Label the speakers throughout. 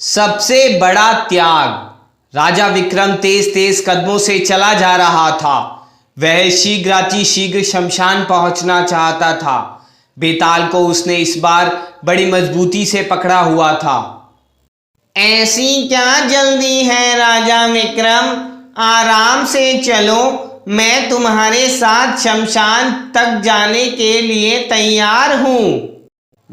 Speaker 1: सबसे बड़ा त्याग। राजा विक्रम तेज तेज कदमों से चला जा रहा था। वह शीघ्रातिशीघ्र शमशान पहुंचना चाहता था। बेताल को उसने इस बार बड़ी मजबूती से पकड़ा हुआ था। ऐसी क्या जल्दी है राजा विक्रम, आराम से चलो, मैं तुम्हारे साथ शमशान तक जाने के लिए तैयार हूं।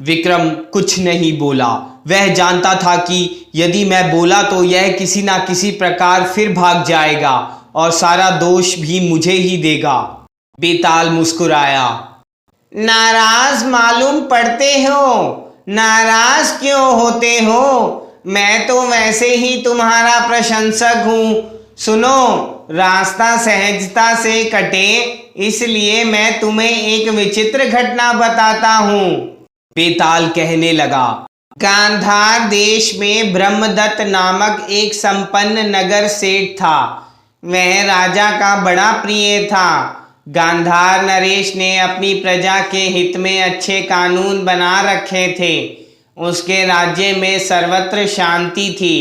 Speaker 1: विक्रम कुछ नहीं बोला। वह जानता था कि यदि मैं बोला तो यह किसी ना किसी प्रकार फिर भाग जाएगा और सारा दोष भी मुझे ही देगा। बेताल मुस्कुराया। नाराज मालूम पड़ते हो, नाराज क्यों होते हो? मैं तो वैसे ही तुम्हारा प्रशंसक हूँ। सुनो, रास्ता सहजता से कटे इसलिए मैं तुम्हें एक विचित्र घटना बताता हूँ। बेताल कहने लगा। गांधार देश में ब्रह्मदत्त नामक एक संपन्न नगर सेठ था। वह राजा का बड़ा प्रिय था। गांधार नरेश ने अपनी प्रजा के हित में अच्छे कानून बना रखे थे। उसके राज्य में सर्वत्र शांति थी।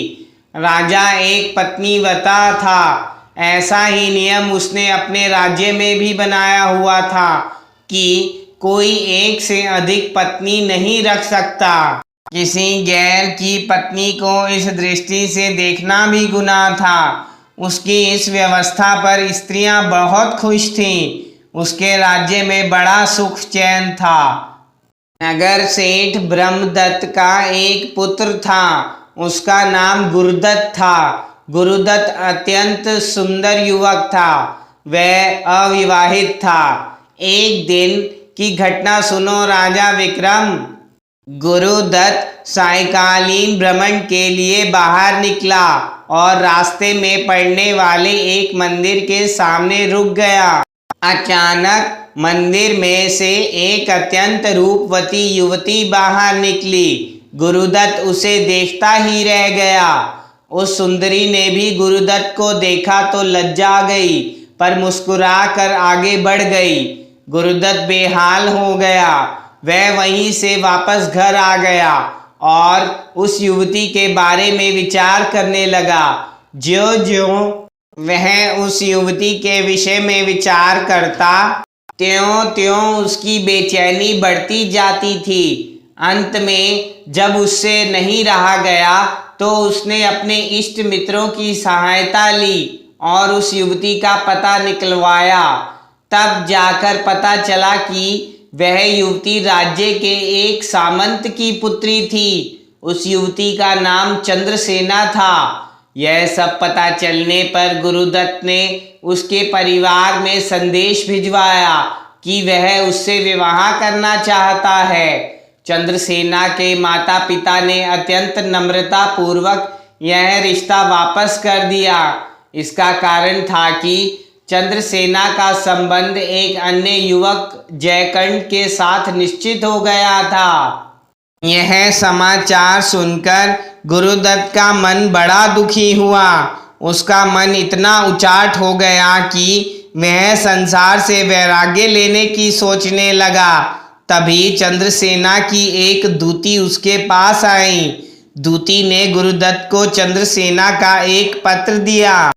Speaker 1: राजा एक पत्नीव्रता था। ऐसा ही नियम उसने अपने राज्य में भी बनाया हुआ था कि कोई एक से अधिक पत्नी नहीं रख सकता। किसी गैर की पत्नी को इस दृष्टि से देखना भी गुनाह था। उसकी इस व्यवस्था पर स्त्रियां बहुत खुश थीं। उसके राज्य में बड़ा सुख चैन था। नगर सेठ ब्रह्मदत्त का एक पुत्र था। उसका नाम गुरुदत्त था। गुरुदत्त अत्यंत सुंदर युवक था। वह अविवाहित था। एक दिन की घटना सुनो राजा विक्रम। गुरुदत्त सायंकालीन भ्रमण के लिए बाहर निकला और रास्ते में पड़ने वाले एक मंदिर के सामने रुक गया। अचानक मंदिर में से एक अत्यंत रूपवती युवती बाहर निकली। गुरुदत्त उसे देखता ही रह गया। उस सुंदरी ने भी गुरुदत्त को देखा तो लज्जा गई, पर मुस्कुरा कर आगे बढ़ गई। गुरुदत्त बेहाल हो गया। वह वहीं से वापस घर आ गया और उस युवती के बारे में विचार करने लगा। ज्यों-ज्यों वह उस युवती के विषय में विचार करता, त्यों-त्यों उसकी बेचैनी बढ़ती जाती थी। अंत में जब उससे नहीं रहा गया तो उसने अपने इष्ट मित्रों की सहायता ली और उस युवती का पता निकलवाया। तब जाकर पता चला कि वह युवती राज्य के एक सामंत की पुत्री थी। उस युवती का नाम चंद्रसेना था। यह सब पता चलने पर गुरुदत्त ने उसके परिवार में संदेश भिजवाया कि वह उससे विवाह करना चाहता है। चंद्रसेना के माता पिता ने अत्यंत नम्रता पूर्वक यह रिश्ता वापस कर दिया। इसका कारण था कि चंद्रसेना का संबंध एक अन्य युवक जयकर्ण के साथ निश्चित हो गया था। यह समाचार सुनकर गुरुदत्त का मन बड़ा दुखी हुआ। उसका मन इतना उचाट हो गया कि वह संसार से वैराग्य लेने की सोचने लगा। तभी चंद्रसेना की एक दूती उसके पास आई। दूती ने गुरुदत्त को चंद्रसेना का एक पत्र दिया।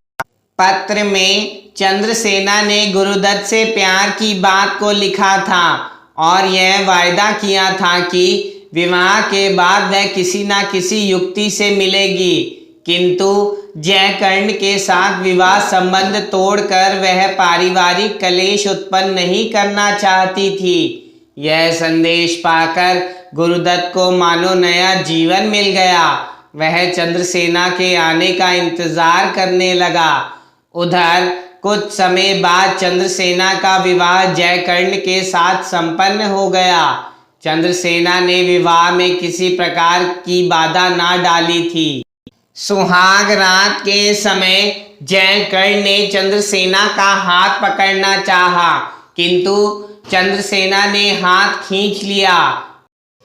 Speaker 1: पत्र में चंद्रसेना ने गुरुदत्त से प्यार की बात को लिखा था और यह वायदा किया था कि विवाह के बाद वह किसी न किसी युक्ति से मिलेगी, किंतु जयकर्ण के साथ विवाह संबंध तोड़कर वह पारिवारिक कलेश उत्पन्न नहीं करना चाहती थी। यह संदेश पाकर गुरुदत्त को मानो नया जीवन मिल गया। वह चंद्रसेना के आने का इंतजार करने लगा। उधर कुछ समय बाद चंद्रसेना का विवाह जयकर्ण के साथ संपन्न हो गया। चंद्रसेना ने विवाह में किसी प्रकार की बाधा ना डाली थी। सुहाग रात के समय जयकर्ण ने चंद्रसेना का हाथ पकड़ना चाहा, किंतु चंद्रसेना ने हाथ खींच लिया।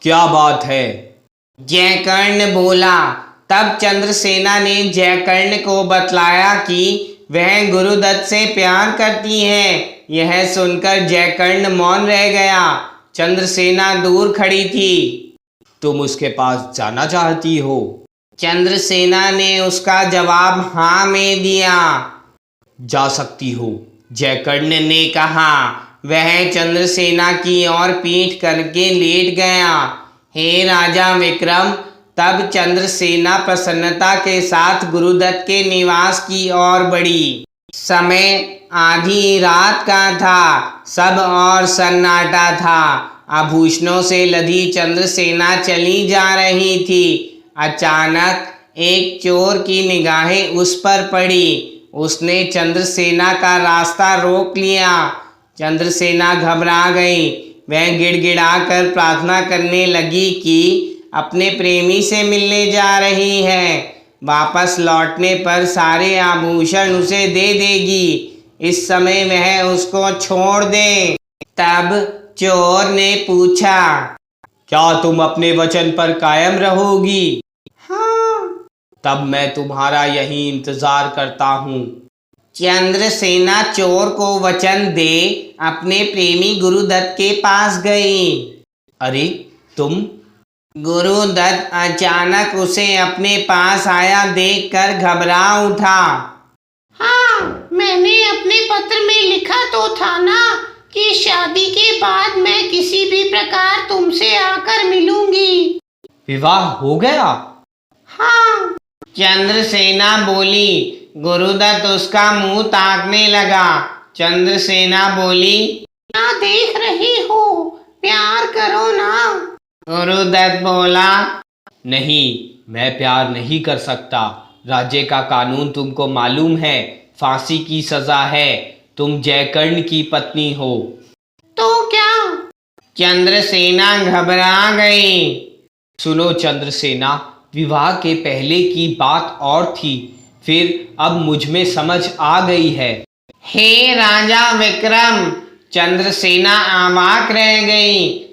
Speaker 1: क्या बात है? जयकर्ण बोला। तब चंद्रसेना ने जयकर्ण को बतलाया कि वह गुरुदत्त से प्यार करती है। यह सुनकर जयकर्ण मौन रह गया। चंद्रसेना दूर खड़ी थी। तुम उसके पास जाना चाहती हो? चंद्रसेना ने उसका जवाब हाँ में दिया। जा सकती हो, जयकर्ण ने कहा। वह चंद्रसेना की ओर पीठ करके लेट गया। हे राजा विक्रम! तब चंद्रसेना प्रसन्नता के साथ गुरुदत्त के निवास की ओर बढ़ी। समय आधी रात का था, सब और सन्नाटा था। आभूषणों से लदी चंद्रसेना चली जा रही थी। अचानक एक चोर की निगाहें उस पर पड़ी। उसने चंद्रसेना का रास्ता रोक लिया। चंद्रसेना घबरा गई। वह गिड़गिड़ाकर प्रार्थना करने लगी कि अपने प्रेमी से मिलने जा रही है। वापस लौटने पर सारे आभूषण उसे दे देगी। इस समय वह उसको छोड़ दे। तब चोर ने पूछा, क्या तुम अपने वचन पर कायम रहोगी? हाँ। तब मैं तुम्हारा यही इंतजार करता हूँ। चंद्रसेना चोर को वचन दे अपने प्रेमी गुरुदत्त के पास गई। अरे तुम? गुरुदत्त अचानक उसे अपने पास आया देखकर घबरा उठा।
Speaker 2: हाँ, मैंने अपने पत्र में लिखा तो था ना कि शादी के बाद मैं किसी भी प्रकार तुमसे आकर मिलूंगी।
Speaker 1: विवाह हो गया?
Speaker 2: हाँ।
Speaker 1: चंद्रसेना बोली। गुरुदत्त उसका मुंह ताकने लगा। चंद्रसेना बोली,
Speaker 2: क्या देख रही हो, प्यार करो ना।
Speaker 1: गुरुदत्त बोला, नहीं, मैं प्यार नहीं कर सकता। राज्य का कानून तुमको मालूम है, फांसी की सजा है। तुम जयकर्ण की पत्नी हो।
Speaker 2: तो क्या?
Speaker 1: चंद्रसेना घबरा गई। सुनो चंद्रसेना, विवाह के पहले की बात और थी, फिर अब मुझ में समझ आ गई है। हे राजा विक्रम! चंद्रसेना अवाक रह गई।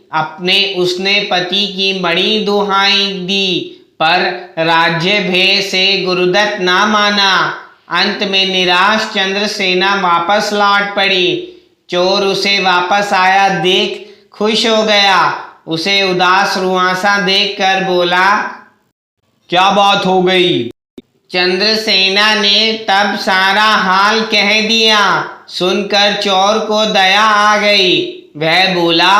Speaker 1: उसने पति की बड़ी दुहाई दी, पर राज्य भय से गुरुदत्त ना माना। अंत में निराश चंद्रसेना वापस लौट पड़ी। चोर उसे वापस आया देख खुश हो गया। उसे उदास रुआंसा देखकर बोला, क्या बात हो गई? चंद्रसेना ने तब सारा हाल कह दिया। सुनकर चोर को दया आ गई। वह बोला,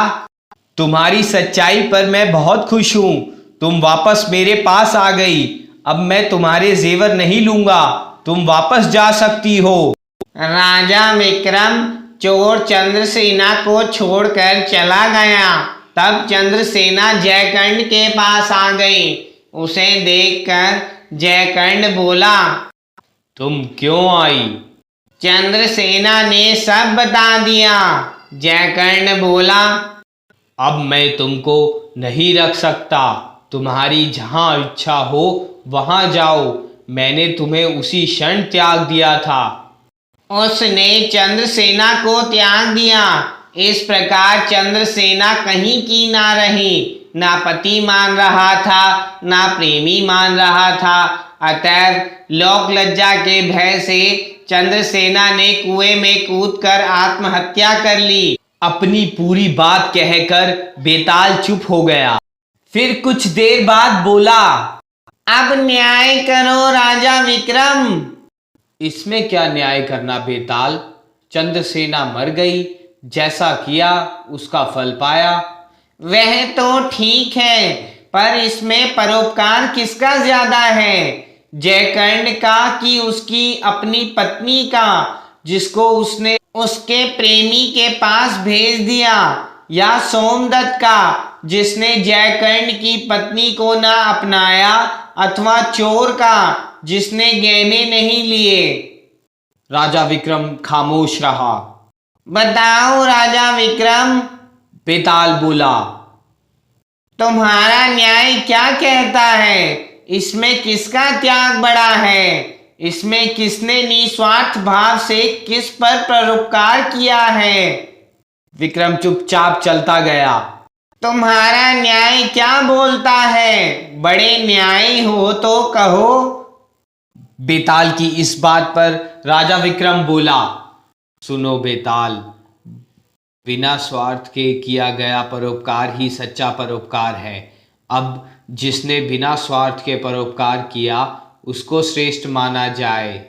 Speaker 1: तुम्हारी सच्चाई पर मैं बहुत खुश हूँ। तुम वापस मेरे पास आ गई। अब मैं तुम्हारे जेवर नहीं लूंगा। तुम वापस जा सकती हो। राजा विक्रम! चोर चंद्रसेना को छोड़कर चला गया। तब चंद्रसेना जयकर्ण के पास आ गई। उसे देखकर जयकर्ण बोला, तुम क्यों आई? चंद्रसेना ने सब बता दिया। जयकर्ण बोला, अब मैं तुमको नहीं रख सकता। तुम्हारी जहां इच्छा हो वहां जाओ। मैंने तुम्हें उसी क्षण त्याग दिया था। उसने चंद्रसेना को त्याग दिया। इस प्रकार चंद्रसेना कहीं की ना रही। ना पति मान रहा था, ना प्रेमी मान रहा था। अतएव लोक लज्जा के भय से चंद्रसेना ने कुएं में कूदकर आत्महत्या कर ली। अपनी पूरी बात कहकर बेताल चुप हो गया। फिर कुछ देर बाद बोला, अब न्याय करो राजा विक्रम। इसमें क्या न्याय करना बेताल? चंद्रसेना मर गई। जैसा किया उसका फल पाया। वह तो ठीक है, पर इसमें परोपकार किसका ज्यादा है? जयकर्ण का कि उसकी अपनी पत्नी का, जिसको उसने उसके प्रेमी के पास भेज दिया, या सोमदत्त का, जिसने जयकर्ण की पत्नी को ना अपनाया, अथवा चोर का, जिसने गहने नहीं लिए? राजा विक्रम खामोश रहा। बताओ राजा विक्रम, बेताल बोला, तुम्हारा न्याय क्या कहता है? इसमें किसका त्याग बड़ा है? इसमें किसने निस्वार्थ भाव से किस पर परोपकार किया है? विक्रम चुपचाप चलता गया। तुम्हारा न्याय क्या बोलता है? बड़े न्यायी हो तो कहो। बेताल की इस बात पर राजा विक्रम बोला, सुनो बेताल, बिना स्वार्थ के किया गया परोपकार ही सच्चा परोपकार है। अब जिसने बिना स्वार्थ के परोपकार किया उसको श्रेष्ठ माना जाए।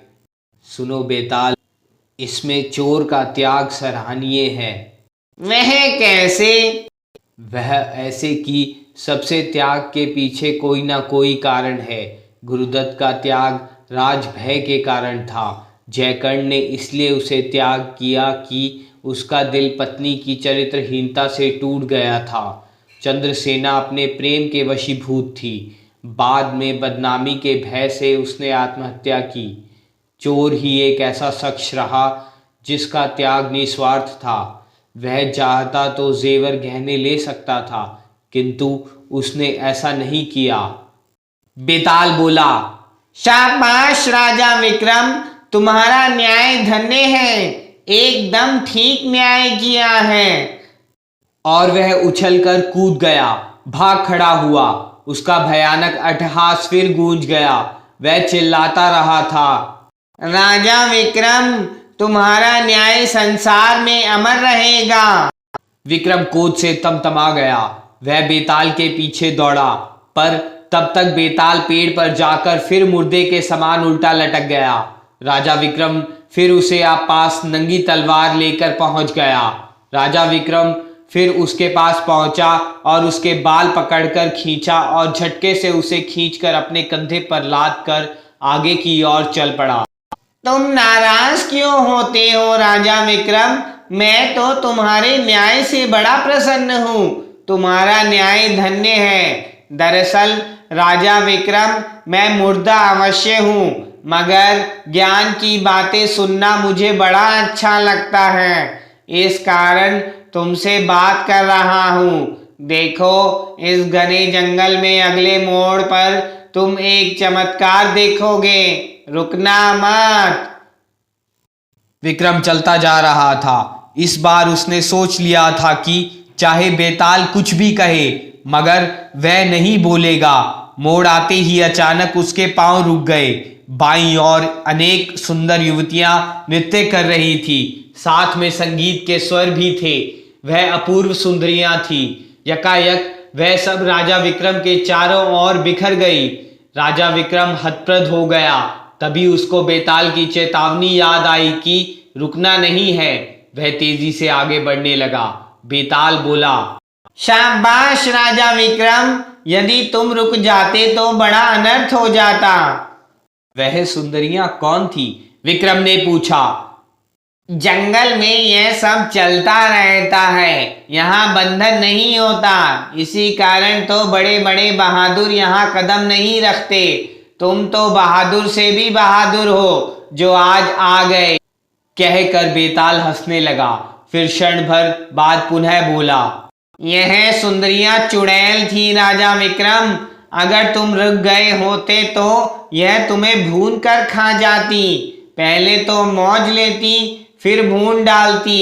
Speaker 1: सुनो बेताल, इसमें चोर का त्याग सराहनीय है।
Speaker 2: वह कैसे?
Speaker 1: वह ऐसे कि सबसे त्याग के पीछे कोई ना कोई कारण है। गुरुदत्त का त्याग राजभय के कारण था। जयकर्ण ने इसलिए उसे त्याग किया कि उसका दिल पत्नी की चरित्रहीनता से टूट गया था। चंद्रसेना अपने प्रेम के वशीभूत थी। बाद में बदनामी के भय से उसने आत्महत्या की। चोर ही एक ऐसा शख्स रहा जिसका त्याग निस्वार्थ था। वह चाहता तो जेवर गहने ले सकता था, किंतु उसने ऐसा नहीं किया। बेताल बोला,
Speaker 2: शाबाश राजा विक्रम, तुम्हारा न्याय धन्य है, एकदम ठीक न्याय किया है।
Speaker 1: और वह उछलकर कूद गया, भाग खड़ा हुआ। उसका भयानक अट्टहास फिर गूंज गया। वह चिल्लाता रहा था,
Speaker 2: राजा विक्रम, तुम्हारा न्याय संसार में अमर रहेगा।
Speaker 1: विक्रम क्रोध से तमतमा गया। वह बेताल के पीछे दौड़ा, पर तब तक बेताल पेड़ पर जाकर फिर मुर्दे के समान उल्टा लटक गया। राजा विक्रम फिर उसे पास नंगी तलवार लेकर पहुंच गया। राजा विक्रम फिर उसके पास पहुंचा और उसके बाल पकड़कर खींचा और झटके से उसे खींचकर अपने कंधे पर लाद कर आगे की ओर चल पड़ा।
Speaker 2: तुम नाराज क्यों होते हो राजा विक्रम? मैं तो तुम्हारे न्याय से बड़ा प्रसन्न हूँ। तुम्हारा न्याय धन्य है। दरअसल राजा विक्रम, मैं मुर्दा अवश्य हूँ, मगर ज्ञान की बातें सुनना मुझे बड़ा अच्छा लगता है। इस कारण तुमसे बात कर रहा हूँ। देखो, इस घने जंगल में अगले मोड़ पर तुम एक चमत्कार देखोगे। रुकना मत।
Speaker 1: विक्रम चलता जा रहा था। इस बार उसने सोच लिया था कि चाहे बेताल कुछ भी कहे, मगर वह नहीं बोलेगा। मोड़ आते ही अचानक उसके पांव रुक गए। बाईं ओर अनेक सुंदर युवतियां नृत्य कर रही थी। साथ में संगीत के स्वर भी थे। वह अपूर्व सुंदरियां थी। यकायक वह सब राजा विक्रम के चारों ओर बिखर गई। राजा विक्रम हतप्रभ हो गया। तभी उसको बेताल की चेतावनी याद आई कि रुकना नहीं है। वह तेजी से आगे बढ़ने लगा। बेताल बोला,
Speaker 2: शाबाश राजा विक्रम, यदि तुम रुक जाते तो बड़ा अनर्थ हो जाता।
Speaker 1: वह सुंदरियां कौन थी? विक्रम ने पूछा।
Speaker 2: जंगल में यह सब चलता रहता है, यहाँ बंधन नहीं होता। इसी कारण तो बड़े बड़े बहादुर यहाँ कदम नहीं रखते। तुम तो बहादुर से भी बहादुर हो जो आज आ गए।
Speaker 1: कहकर बेताल हंसने लगा। फिर क्षण भर बाद पुनः बोला,
Speaker 2: यह सुंदरियां चुड़ैल थी राजा विक्रम। अगर तुम रुक गए होते तो यह तुम्हें भून कर खा जाती। पहले तो मौज लेती, फिर भून डालती।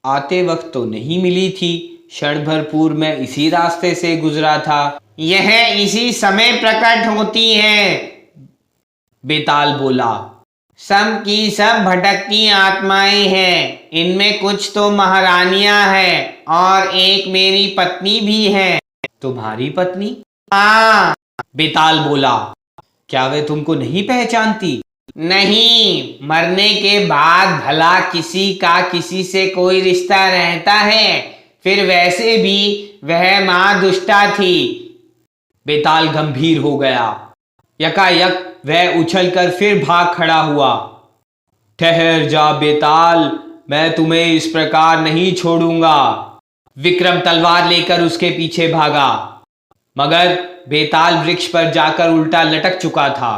Speaker 1: आते वक्त तो नहीं मिली थी। क्षण भर पूर्व मैं इसी रास्ते से गुजरा था।
Speaker 2: यह इसी समय प्रकट होती है।
Speaker 1: बेताल बोला,
Speaker 2: सब की सब भटकती आत्माएं हैं। इनमें कुछ तो महारानियां हैं और एक मेरी पत्नी भी है।
Speaker 1: तुम्हारी पत्नी?
Speaker 2: हाँ।
Speaker 1: बेताल बोला, क्या वे तुमको नहीं पहचानती?
Speaker 2: नहीं, मरने के बाद भला किसी का किसी से कोई रिश्ता रहता है? फिर वैसे भी वह मां दुष्टा थी।
Speaker 1: बेताल गंभीर हो गया। यकायक वह उछलकर फिर भाग खड़ा हुआ। ठहर जा बेताल, मैं तुम्हें इस प्रकार नहीं छोड़ूंगा। विक्रम तलवार लेकर उसके पीछे भागा, मगर बेताल वृक्ष पर जाकर उल्टा लटक चुका था।